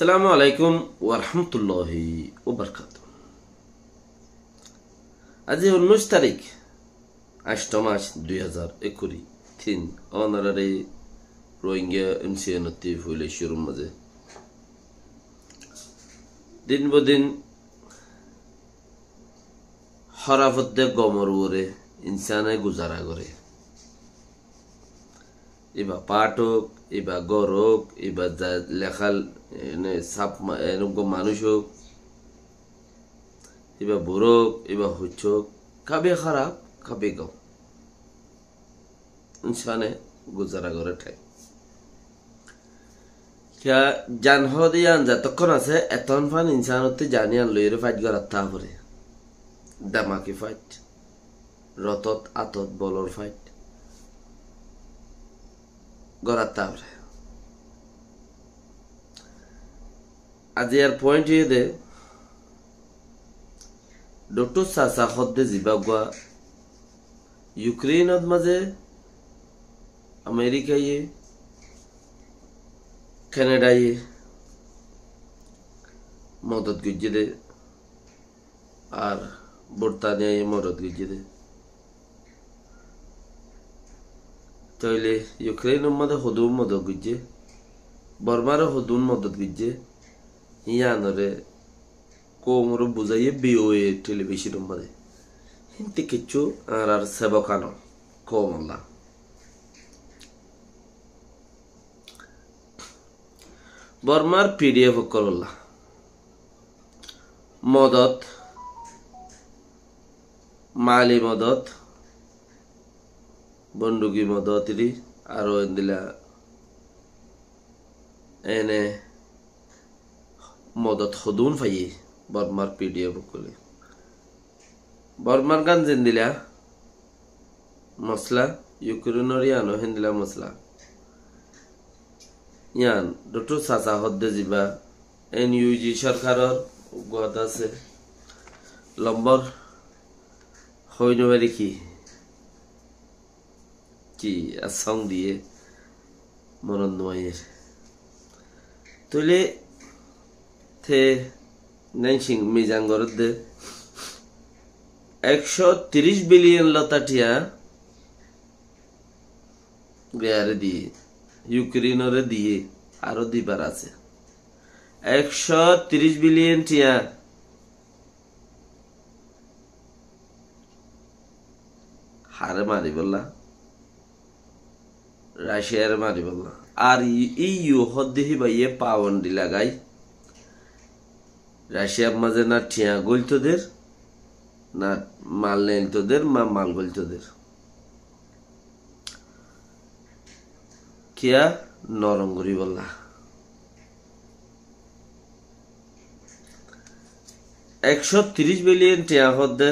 আসসালামু আলাইকুম ওয়া রাহমাতুল্লাহি ওয়া বারাকাতুহু। আজি 19 তারিখ 8 মাস 2021 থিন অনারারে রোহিঙ্গা এমসিএনতি ফুলে শুরুর মাঝে দিন বদিন হরাফতে গমর ওরে ইনসানে গুজারা করে এবা পাঠক এবা গরক এবা লেখাল সাপ এরকম মানুষ হোক এবা বুড়োক এবা হুচ্ছক কাবে খারাপ কাবে গাও ইনসানে গুজারা করে ঠাই জান হদিয়ান যতক্ষণ আছে এতন ফান ইনসানতে জানিয়ান লইরে ফাইট করার তা পরে দামাকি ফাইট রতত আতত বলর ফাইট গড়ার তা পরে আজি আর পয়েন্ট ইয়ে দে ডক্টর সাসা হদ্দে জিবাগুয়া ইউক্রেনত মাঝে আমেরিকায় কানাডায় মদত গুজিয়ে দে আর বর্তানিয়ায় মদত গুজিয়ে দে তাইলে ইউক্রেনের মধ্যে হদুম মদত গুজিয়ে বর্মারও হদুম মদত গুজিয়ে ইয়ানরে কোমর বুঝাইয়ে বিওএ টেলিভিশনের মধ্যে হিন্দি কিছু আর সেবকানো কোমল্লা বর্মার পিডিএফ করল্লা মদত মালি মদত বন্দুকি মদতরি আরো দিলা এনে মদত হদুন ফাইয়ে বর্মার পিডিএফ করলে বর্মার গান যেন দিলা মশলা ইউক্রেনের ইয়ানো হেন দিলা মশলা ইয়ান ডক্টর সাসা হদ্দে যাবা এনইউজি সরকারের গত আছে লম্বর হইনবারি কি সং দিয়ে মনন্দময়ের তৈলে থে নাইসিং মিজাঙ্গর দে 130 বিলিয়ন লতাটিয়া গেয়ারে দিয়ে ইউক্রেনরে দিয়ে আরো দিবার আছে 130 বিলিয়ন টিয়া হারে মারি বললা রাশিয়ার মারি বললা আর ইউ হদ্দেহি বাইয়ে পাওয়ান্ডি লাগাই রাশিয়ার মাঝে না ঠিয়া গলতোদের না মাল নেলতোদের মা মাল গলতোদের কিয়া নরঙ্গরি বললা 130 বিলিয়ন টিয়া হদ্দে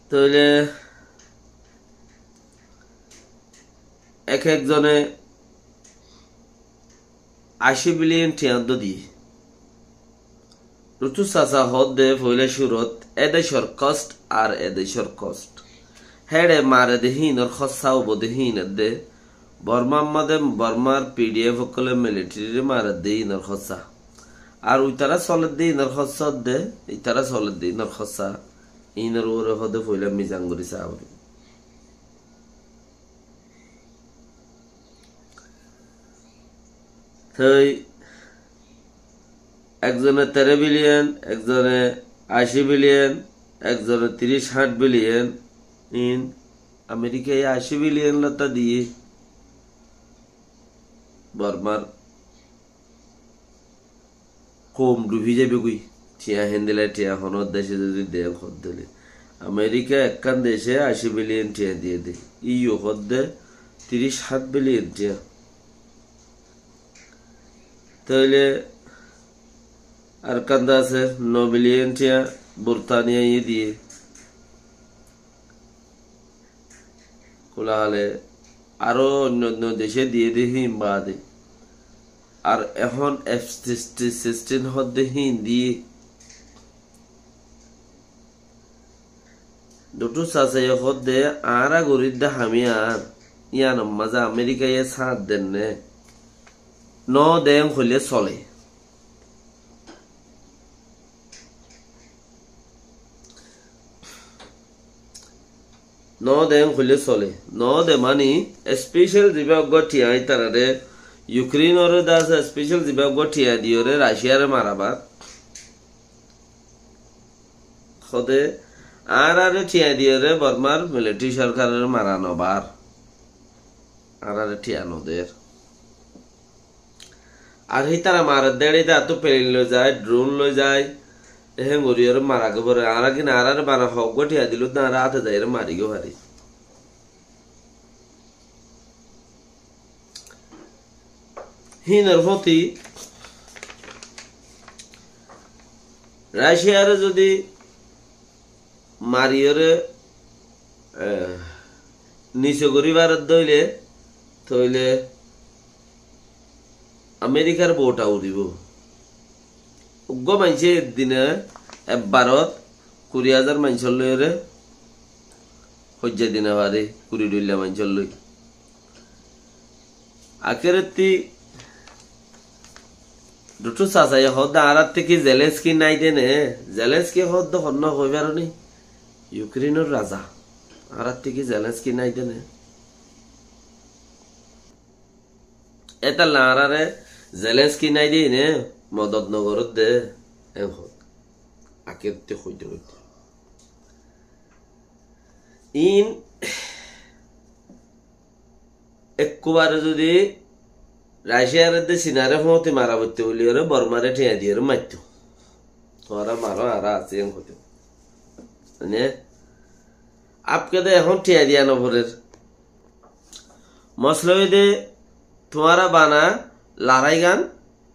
তাহলে এক একজনে 80 বিলিয়ন টিয়াদ দিয়ে রুতু সাসা হদ্দে ফইলে সুরত এদেশর কষ্ট আর এদেশর কষ্ট হেডে মারে দেহিনর খসাও বদেহিন দে বর্মার পিডিএফ কলে মিলিটারি মারে দেহিনর খসা আর উইতারা চলে দেহিনর খসা দে ইতারা চলে দেহিনর খসা ইনর ওরে হদে ফইলে মিজাঙ্গুরি সাবরি তাই একজনে 13 বিলিয়ন একজনে 80 বিলিয়ন একজনে 30-60 বিলিয়ন ইন আমেরিকায় 80 বিলিয়ন লতা দিয়ে বর্মার কম ডুবি যাবে কই টিয়া হেন্দিলা টিয়া হনর দেশে যদি দেয় খদ দিলে আমেরিকা একখান দেশে 80 বিলিয়ন টিয়া দিয়ে দে ইউ খদ দে 30-60 বিলিয়ন টিয়া তাহলে আর কান্দা আছে 9 বিলিয়ন টিয়া বর্তানিয়া দিয়ে কোলাহলে আরো অন্য দেশে দিয়ে দিহি বাদে আর এখন F-16 হদ্দে হিন্দি দুটো সাসাই হদ্দে আরা গরিদ্দা হামিয়ার ইয়ান মাঝে আমেরিকায় সাঁত দেন নে ন দেন হলে চলে ন দেন হলে চলে ন দে মানে স্পেশাল বিভাগ ঠিয়াই তারারে ইউক্রেনের দাস স্পেশাল বিভাগ ঠিয়া দিওরে রাশিয়ারে মারাবার খদে আর ঠিয়া দিওরে বর্মার মিলিটারি সরকারের মারানোবার আর ঠিয়া নদের আর হি তারা মারার দেড়ে এত প্লেন লই যায় ড্রোন লই যায় এহে মরিয়র মারাকে পরে আর কিনা আর মারা হক ঠিয়া দিল না আর হাতে যাই মারিগো পারি হিনের প্রতি রাশিয়ারে যদি মারিয়রে নিচে করিবার দইলে তইলে আমেরিকার বউটা উড়িব উগ্র মানছে দিনে একবারত 20,000 মানুষের লইরে হজ্জা দিনে পারে 20 মানুষের লই আখেরতি দুটো চাচাই হদ আর থেকে জেলেন্সকি নাই দেনে জেলেন্সকি হদ হন্য হইবার নি ইউক্রেনের রাজা আর থেকে জেলেন্সকি নাই দেনে এটা লারারে জেলেন্সকি নাই দিয়ে নে মদত নগরত দে এখন আকেতে হইতে হইতে ইন একবারে যদি রাশিয়ার দে সিনারে হতে মারা বলতে বলি ওরে বর্মারে ঠেয়া দিয়ে মারতো তোরা মারো আর আছে হতে মানে আপকে দে এখন ঠেয়া দিয়া নভরের মশলাই দে তোমারা বানা লড়াই গান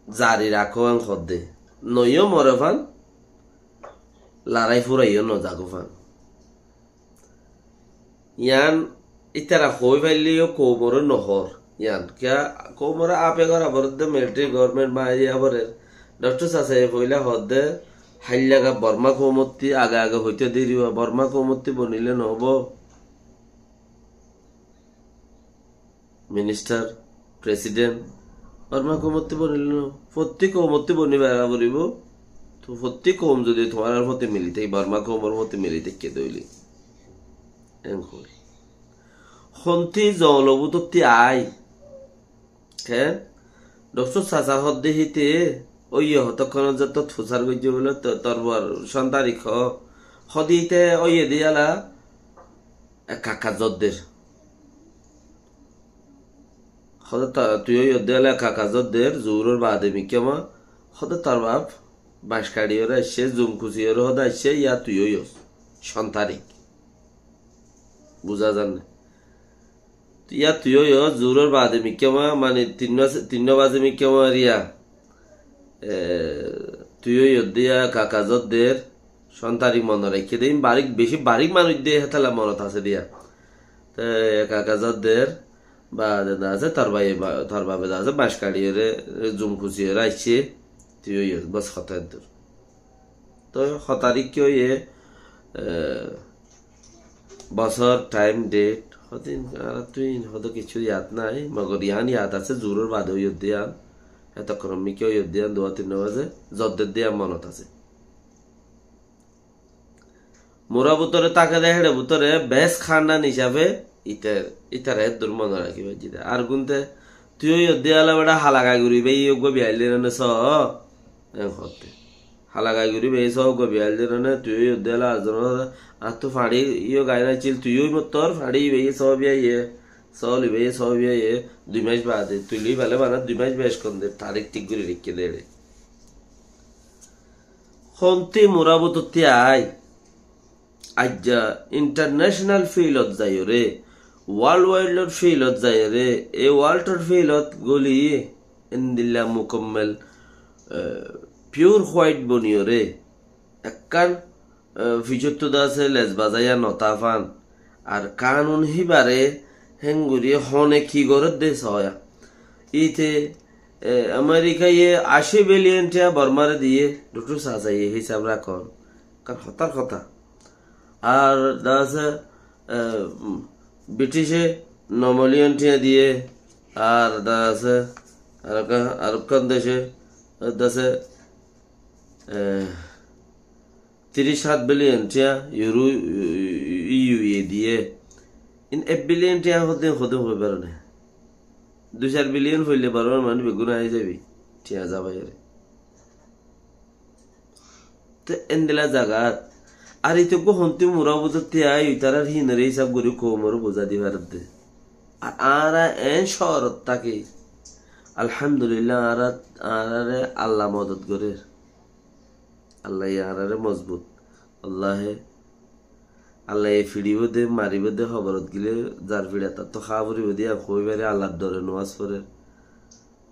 জারি রাখো আন খদ্দে নইও মরে ফান লড়াই ফুরাইও ন জাগো ফান ইয়ান ইতারা হই পাইলিও কোমর নহর ইয়ান কিয়া কোমর আপে করা বরদে মিলিটারি গভর্নমেন্ট মাইয়া বরে ডক্টর সাসে কইলা হদ্দে হাইলাগা বর্মা কৌমতি আগে আগে হইতে দেরিব বর্মা কৌমতি বনিলে নহব মিনিস্টার প্রেসিডেন্ট বর্মা কৌমতি বনিলে নহব প্রত্যেক কৌমতি বনিবা বলিব তো প্রত্যেক কৌম যদি তোমার মতে মিলিতে বর্মা কৌমর মতে মিলিতে কে দইলি এন কই হন্তি জলবুততি আই কে ডক্টর সাসা হদ্দে হিতে ওই তখন যত থুসার গজ্য বলে তরবার সন্তারিখ হদিতে ওই দিয়ালা কাকা জদ্দের হদে তুই ওই দিয়ালা কাকা জদ্দের জোরের বাদে মিকেমা হদে তার বাপ বাঁশ কাড়িওর আসছে জুম খুশিওর হদে আসছে ইয়া তুই ওই সন্তারিক বুঝা জানে ইয়া তুই ওই জোরের বাদে মিকেমা মানে 3 বাজে মিকেমা রিয়া তুই দিয়া কাকাজদের সন্তানিক মনে রেখে দিন বারিক বেশি বারিক মানুষ দিয়ে হেতালা মনত আছে দিয়া কাকাজদের বা দাদা আছে তার ভাই তার বাবে আছে বাঁশ কাড়িয়ে জুম খুশিয়ে রাখছে তুই বস হতার দূর তো হতারিক কেউ বছর টাইম ডেট হদিন আর তুই হয়তো কিছু ইয়াদ নাই মগর ইয়ান ইয়াদ আছে জোরের বাদ দিয়ান এতক্ষণ মিকেও দিয়ান 2-3 বাজে জদ্দের দিয়া মনত আছে মোরা বুতরে তাকে দেখে বুতরে বেশ খান্ডান হিসাবে ইতার দূর মনে রাখিবে জিতে আর গুনতে তুই দিয়ালে বেটা হালাগাই ঘুরিবে ইয়োগ্য বিয়াইলে নে স হতে হালাগাই ঘুরিবে এই সব বিয়াইলে নে তুই দিয়ালে আর তো ফাড়ি ইয়ে গাই না চিল তুই তোর ফাড়ি বেয়ে সব ইয়ে সলিবে সব ইয়ে 2 মাস বাদে তুই লই ভালো বানা 2 মাস বেশ কম দে তারিখ ঠিক করে রেখে দে রে হন্তি মোরাবততি আই আজ্জা ইন্টারন্যাশনাল ফিল্ডত যাই রে ওয়ার্ল্ড ওয়াইল্ড ফিল্ডত যাই রে এই ওয়ার্ল্ডর ফিল্ডত গলি ইন্দিল্লা মুকম্মল পিওর হোয়াইট বনিও রে একখান ফিজত আছে লেজ বাজাইয়া নতাফান আর কানুন হিবারে হেঙ্গুরি হনে কি গরত দেশ হয় ইতে আমেরিকা 80 বিলিয়ন টাকা বর্মারে দিয়ে দুটো সাজাই হিসাব রাখন কারণ হতার কথা আর দাস ব্রিটিশে 9 মিলিয়ন টিয়া দিয়ে আর দা আছে আরবখান দেশে আছে 37 বিলিয়ন টিয়া ইউরো ইউএ দিয়ে ইন 1 বিলিয়ন টিয়া হতে হতে হয়ে পারে না 2-4 বিলিয়ন হইলে পারো মানে বেগুন আই যাবি টিয়া যাবাই তো এন্দিলা জাগাত আর ইতো কো হন্তি মুরা বুঝতে আই তারার হিনরে হিসাব করি কোমর বোঝা দিবার দে আর এন শরত তাকে আলহামদুলিল্লাহ আরে আল্লাহ মদত করে আল্লাহ আরে মজবুত আল্লাহ ফিড়িব দে মারিব দে খবরত গিলে যার ফিড়া তার তো খাওয়া পরিব দিয়া কইবারে আল্লাহর ডরে নামাজ পড়ে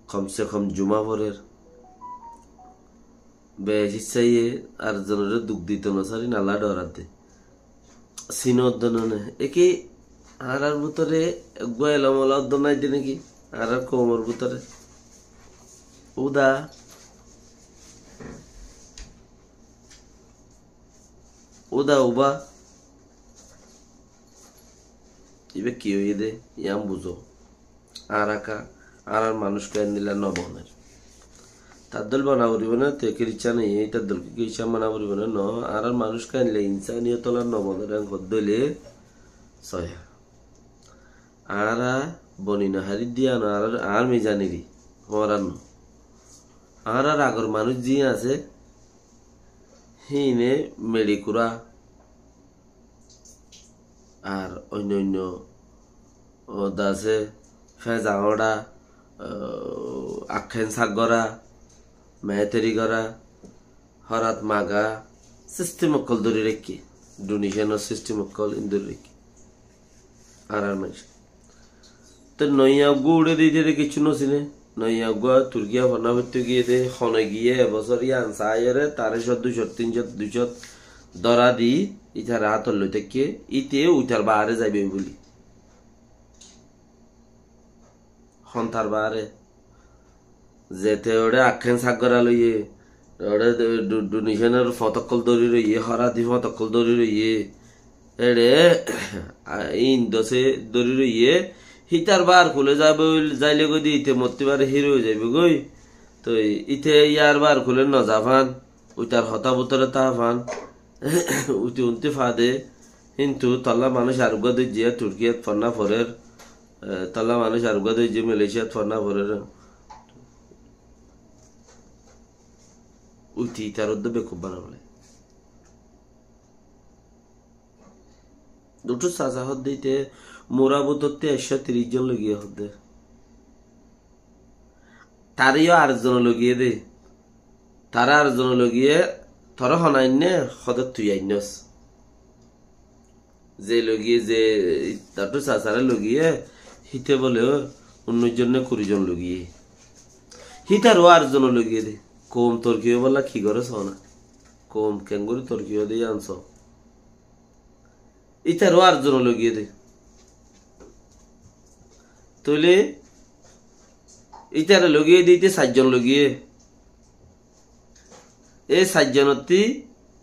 কমসে কম জুমা পড়ে বেশিসাইয়ে আর জনের দুঃখ দিত না সারি আল্লাহ ডরাতে সিনদ্দনে একে আর ভিতরে গোয়েলমলা নাই দি নাকি আর কোমর ভিতরে উদা উবা ইবে কি হয়ে দে ইয়াম বুঝো আর মানুষকে নিলা নবনের তার দল বানা পড়িব না তেকের ইচ্ছা নেই তার দলকে কি ইচ্ছা মানা পড়িব না ন আর মানুষকে আনলে ইনসানিয়ত নবনের গদ্দলে সয়া আর বনিনা হারি দিয়া না আর মেজানিরি হরান আর আগর মানুষ যে আছে হিনে মেডিকুরা আর অন্য দাসে ফেজাওড়া আখেন সাগরা মেহেতেরি করা হরাত মাগা সিস্টেম অকল ধরে রেখি ডোনেশনের সিস্টেম অকল ইন্দুর রেখি আর মানুষ তো নইয়া গুড়ে দিতে কিছু নছিনে নইয়া গুয়া তুর্কিয়া ফনাবত্য গিয়ে দে খনে গিয়ে এবছর ইয়ান সাইরে 200-300 দরা দি ইটার হাতর লইতে কে ইতে উইটার বাহারে যাইবে বলি হন্তার বাহারে যেতে ওরে আখেন সাগরা লইয়ে ওরে ডোনেশনের ফতকল দরি রইয়ে হরাদি ফতকল দরি রইয়ে এড়ে ইন দশে দরি রইয়ে হিতার বার খুলে যাবে যাইলে গদি ইতে মরতেবারে হিরো হয়ে যাবে গই তো ইতে ইয়ার বার খুলে ন যাবান উইটার হতা বুতরে তা ফান উঠে উনতে ফাদে কিন্তু তল্লা মানুষ আরোগ্য দিয়ে তুর্কিয়াত ফন্না ফরের তল্লা মানুষ আরোগ্য দিয়ে মালয়েশিয়াত ফন্না ফরের উঠি তার উদ্যোগে খুব ভালো বলে দুটো সাজা হদ দিতে মোরাবুততে 130 জন লগিয়ে হদে তারিও 8 জন লগিয়ে দে তারা 8 জন লগিয়ে থর হনাইনে হদত তুই আইনস যে লগিয়ে যে তাটু সাসারে লগিয়ে হিতে বলে 19 জন 20 জন লগিয়ে হিতারও 8 জন লগিয়ে দে কম তর্কিও বললা কি করে সোনা কম কেঙ্গুরি তর্কিও দিয়ে আনছ ইতারও 8 জন লগিয়ে দে তলে ইতারে লগিয়ে দিতে 7 জন লগিয়ে এই 7 জনতি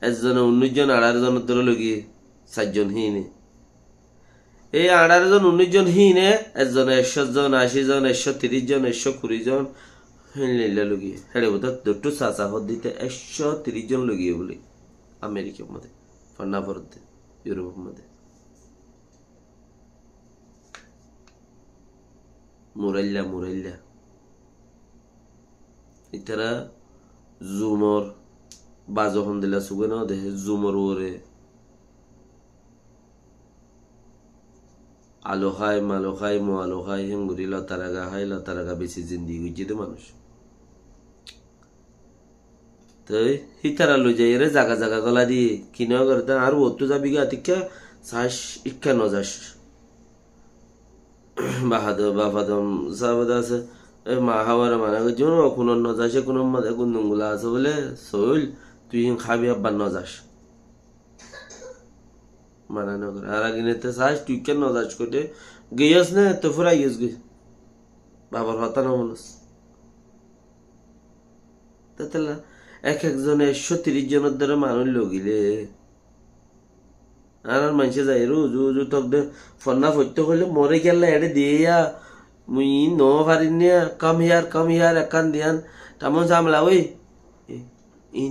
একজন 19 জন 18 জন ধরে লগিয়ে 7 জন হিনে এই 18 জন 19 জন হিনে একজন 100 জন 80 জন 130 জন 120 জন হিলে লগিয়ে হেড়ে বোধ দুটো সাসা হদ দিতে 130 জন লগিয়ে বলে আমেরিকার মধ্যে ফন্না ফরতে ইউরোপের মধ্যে মুরাইল্লা ইতারা জুমর বাজো হন্দিলা সুগে না দেহে জুমর ওরে আলো খায় মালো খায় মো আলো খায় হেঙ্গুরি লতারাগা খায় লতারাগা বেশি জিন্দি গুজি দে মানুষ তো হিতারা লো যাই রে জাগা জাগা গলা দিয়ে কিনা করতে আর ও তো যাবি গা টিকা শ্বাস ইচ্ছা ন যাস বাহাদম সাবাদ আছে মা হাওয়ার মানে যেন কোন ন যাসে কোন মাঝে গুন্দুগুলা আছে বলে সইল তুই খাবি আব্বার ন যাস মানা ন করে আর আগে নিতে শ্বাস তুই কেন ন যাস করে গিয়েস না তো ফুরাই গেছ গে বাবার হতা না মানুষ তাহলে এক একজনে 130 জনের দ্বারা মানুষ লগিলে আর মানুষে যাই রুজু উজু তক দে ফন্না ফত্য হইলে মরে গেলে এড়ে দিয়া মুই ন পারিনিয়া কাম হিয়ার একান দিয়ান তামন সামলা ওই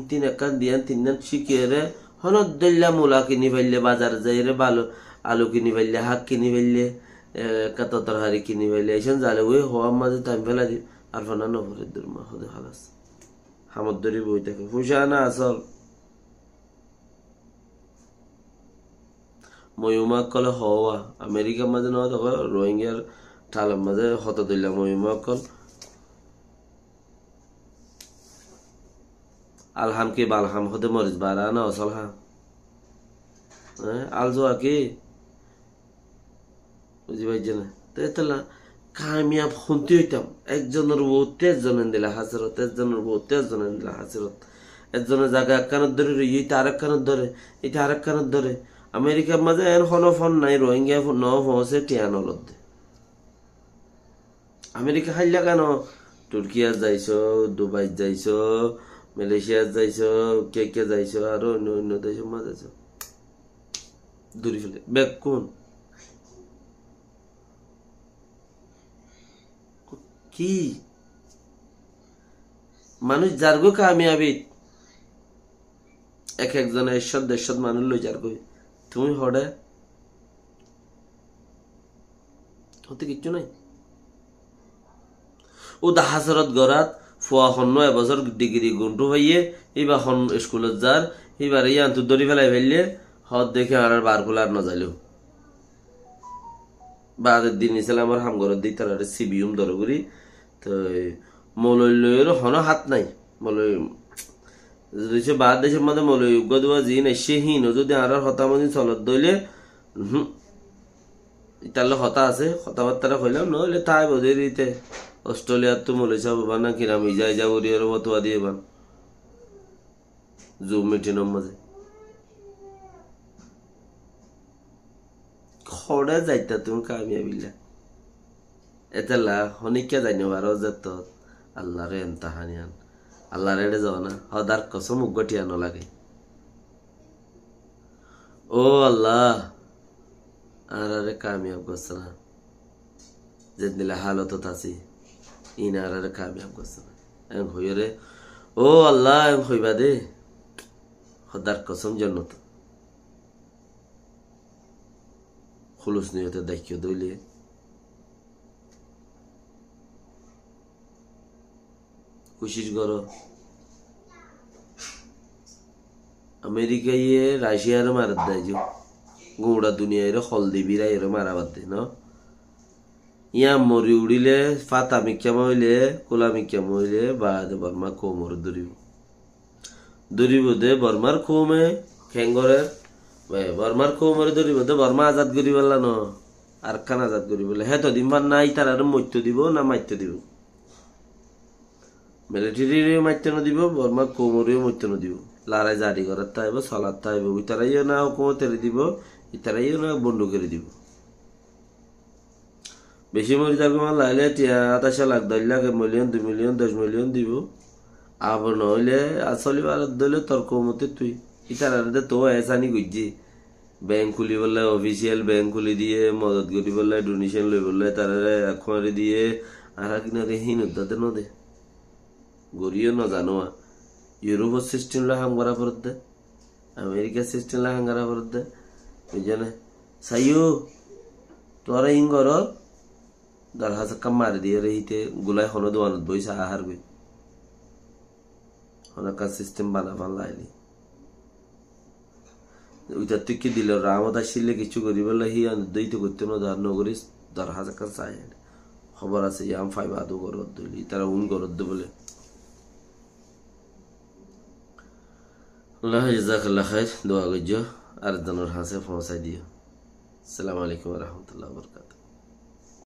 তিন একান দিয়ান তিন শিখিয়ে রে হনত দল্লা মূলা কিনি ফেললে বাজার যাই রে ভালো আলু কিনি ফেললে শাক কিনি ফেললে কাত তরকারি কিনি ফেললে এইসব জালে ওই হওয়ার মাঝে টাইম ফেলা দি আর ফোনা নভরের দুর্মা হতে খালাস হামদ ধরি বই থাকে পয়সা না আসল ময়ুমাক কলে হওয়া আমেরিকার মাঝে নয় তখন রোহিঙ্গার ঠালার মাঝে হত দিল্লা ময়ুমাক কল আলহাম কি বালহাম হতে মরিচ বাড়া না অসল হাম আল জোয়া কি বুঝি পাইছে না তাই কামিয়াব শুনতে হইতাম একজনের বউ 13 জনের দিলা হাজিরত একজনের বউ 13 জনের দিলা হাজিরত একজনের জায়গা এক কানত ধরে এইটা আরেক কানত ধরে এটা আরেক কানত ধরে আমেরিকার মাঝে এর হন ফোন নাই রোহিঙ্গা ন ফসে টিয়ান অলদ্দে আমেরিকা খাইলা কেন তুর্কিয়া যাইছ দুবাই যাইছ মালয়েশিয়া যাইছ কে যাইছ আর অন্য অন্য দেশের মাঝে যাইছ দূরে ফেলে ব্যাগ কোন কি মানুষ যারগো কামিয়াবি এক একজনের 100-150 মানুষ লই যারগো তুমি হড়ে হতে কিচ্ছু নাই ও হাজারত গড়াত ফুয়া হন্ন এবছর ডিগ্রি গুন্টু হইয়ে এইবার হন স্কুলত যার এইবার এই আন্তর দড়ি ফেলাই ফেললে হদ দেখে আর বার খোলা আর না যাইলেও বাদের দিন ইসলাম আমার হামগরের দিই তার সিবিউম ধরে করি তো মৌলের হন হাত নাই মৌলই বাদ দেশের মধ্যে মৌলই উগ্র দেওয়া জি নাই সে হীন যদি আর হতামদি চলত দইলে তাহলে হতা আছে কথাবার্তা কইলাম নইলে তাই বোধে দিতে অস্ট্রেলিয়ার তো মৌলই সাহেব বা না কিরাম ইজাই যা উড়িয়ার বতুয়া দিয়ে বান জুম মিটিনের মাঝে খড়ে যাইতা তুমি কামিয়াবিল্লা এতেলা হনিকা জানি বারো যেত আল্লাহরে এমতাহানিয়ান আল্লাহর এড়ে যাও না হদার কসম উগ্গটিয়ানো লাগে ও আল্লাহ আরে কামিয়াব করছে না যে দিলে হালত আছি ইন আরে কামিয়াব করছে না এম হইরে রে ও আল্লাহ এম হইবা দে হদার কসম জন্নত খুলুস নিয়তে দেখিও দইলে কোশিশ করো আমেরিকা ইয়ে রাশিয়ার মারাত দেয় যে গোড়া দুনিয়া এর হলদিবিরা এর মারাবাদ দেয় না ইয়া মরি উড়িলে ফাতা মিক্যা মইলে কোলা মিক্যা মইলে বাদ বর্মা কোমর দরিব দে বর্মার কোমে খেঙ্গরে বর্মার কোমরে দরিব দে বর্মা আজাদ করি বললা ন আর খান আজাদ করি বলে হ্যাঁ তো দিনবার নাই তার আর মৈত্য দিব না মাইত্য দিব মিলিটারি মাইত্য দিব বর্মার কোমরেও মৈত্য দিব লারাই জারি করার তাইব চলার তাইব ইতারাইও না হুকুমতের দিব ইতারাইও না বন্দুকের দিব বেশি মরি থাকবে আমার লাইলে 28 lakh 10 lakh 1 million 2 million 10 million দিব আবার নইলে আসলে ভারত দিলে তোর কমতে তুই ইতারারে তো এসানি গুজি ব্যাংক খুলি বললে অফিসিয়াল ব্যাংক খুলি দিয়ে মদত করি বললে ডোনেশন লই বললে তারারে এখনরে দিয়ে আর কিনারে হীন উদ্দাতে ন দে গরিও না জানোয়া ইউরোপের সিস্টেম লা হাম করা পড়ত দে আমেরিকার সিস্টেম লা হাম করা পড়ত দে বুঝলে সাইও তোরা ইঙ্গর দরহাজ কাম মারি দিয়ে রহিতে গুলাই হন দোয়ানত বইসা আহার গই হনকা সিস্টেম বানাবান লাইলি ওইটা তুই কি দিল রামত আসলে কিছু করি বলে হি দইতে করতে না ধর নগরী দরহাজ কাম চাই খবর আছে ইয়াম ফাইবা আদু করত দিলি তারা উন করত দে বলে আল্লাহ জাযাকাল্লাহ খাইর দোয়া গজ্জো আর দনর হাসে পৌঁছাই দিও আসসালামু আলাইকুম ওয়া রাহমাতুল্লাহি ওয়া বারাকাতুহু।